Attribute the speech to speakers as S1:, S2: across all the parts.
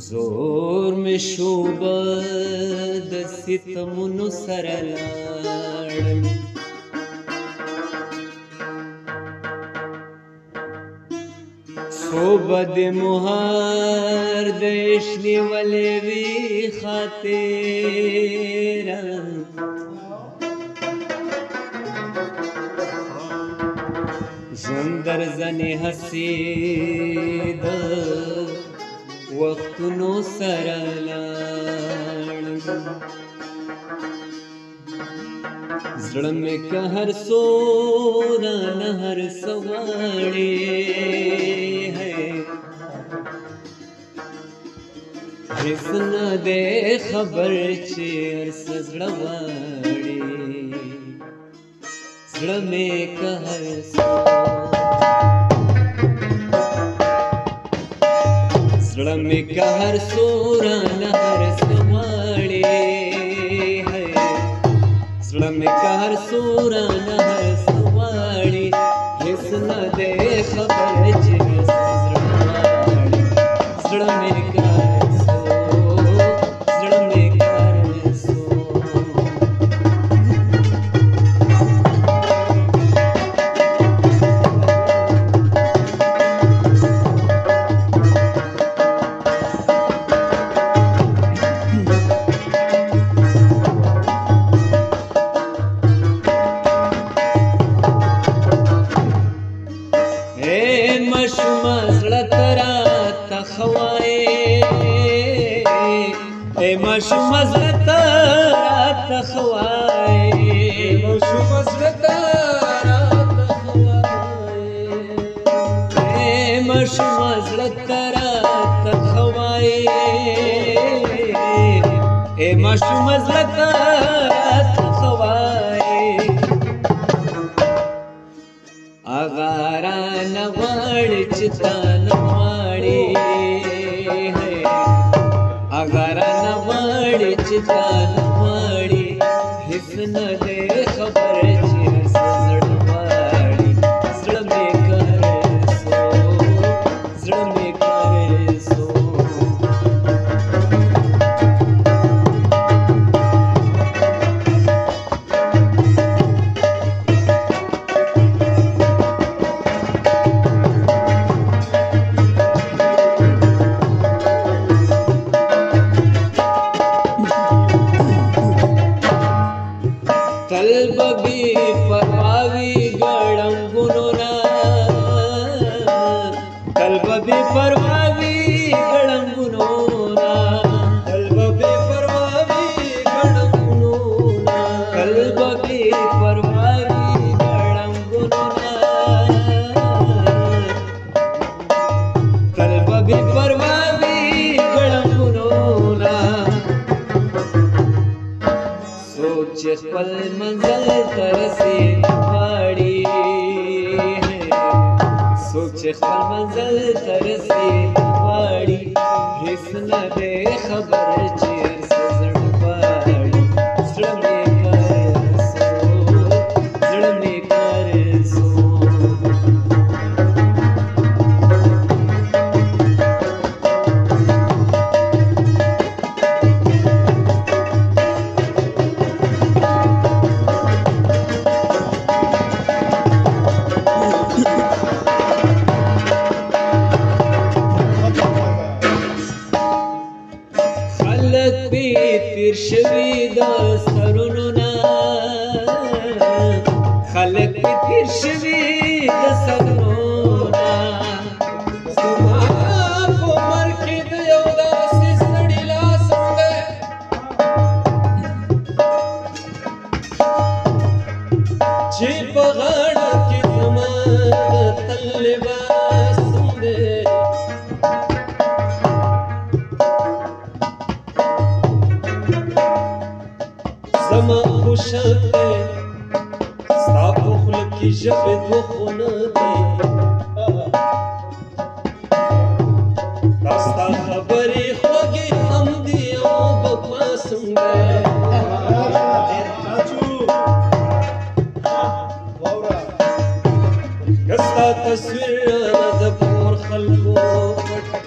S1: زور می شوبه د ستمونو سره لاړم صوبه د مهار د اشنی ولې وی خاطره ژوند در زنې هسې د وختونو سره لاړم زړه مې که هر څو رانه هر څه غواړي هېڅ نه دی خبر چې هر څه زړه غواړي زړه مې که هر څه زړه مې که هر څو رانه هر څه غواړي زړه مې که هر څو رانه هر څه غواړي هېڅ نه دی خبر چې هر څه زړه غواړي زړه مې که هر څو زړه مې که هر څو مشومه زړه ته راته ښه وایې مشومه زړه ته راته ښه وایې مشومه زړه ته راته ښه وایې مشومه زړه ته راته ښه وایې مشومه زړه ته راته ښه وایې اغا رانه غواړي چې تا نه غواړي اغا رانه غواړي چې تا نه غواړي هېڅ نه دی خبر چې هر څه زړه غواړي زړه مې که هر څو زړه مې که هر څو تل به بې پروا وي ګړنګونو نه تل به بې پروا وي ګړنګونو نه تل به بې پروا وي ګړنګونو نه تل به بې پروا وي ګړنګونو نه تل به بې پروا وي ګړنګونو نه سوچ خپل منزل ته رسېد غواړي سوچ خپل منزل ته رسېد غواړي هېڅ نه دی خبر چې هر څه زړه غواړي زړه مې که هر څو زړه مې که هر څو خلک پې تېر شوي د سرونو نه خلک پې تېر شوي د سرونو نه زما په عمر کې د یو داسې سړي لاس دی چې په غاړه کې زما د تل لباس دی زما خوشک دی ستا په خوله کې ژبې دوه خونه دي دا ستا خبرې خوږې هم دي او بکواسم دی که ستا تصویر د کور خلکو پټ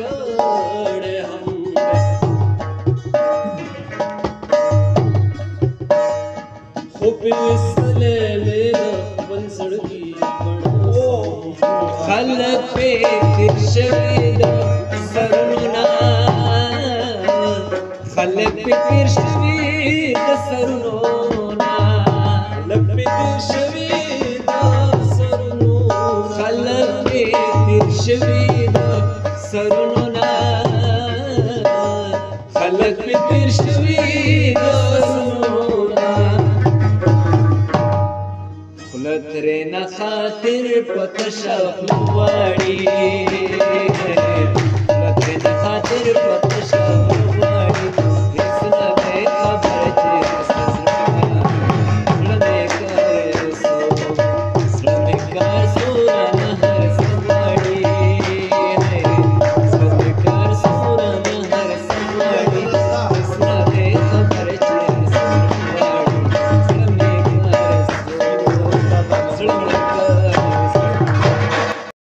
S1: تیر شوي د سرونه خلک پې تیر شوي د سرونه خلک پې تیر شوي د سرونه خلک پې تیر شوي د سرونه خلک پې تیر شوي د سرونه خوله ترېنه خاطر په تشه خوله غواړي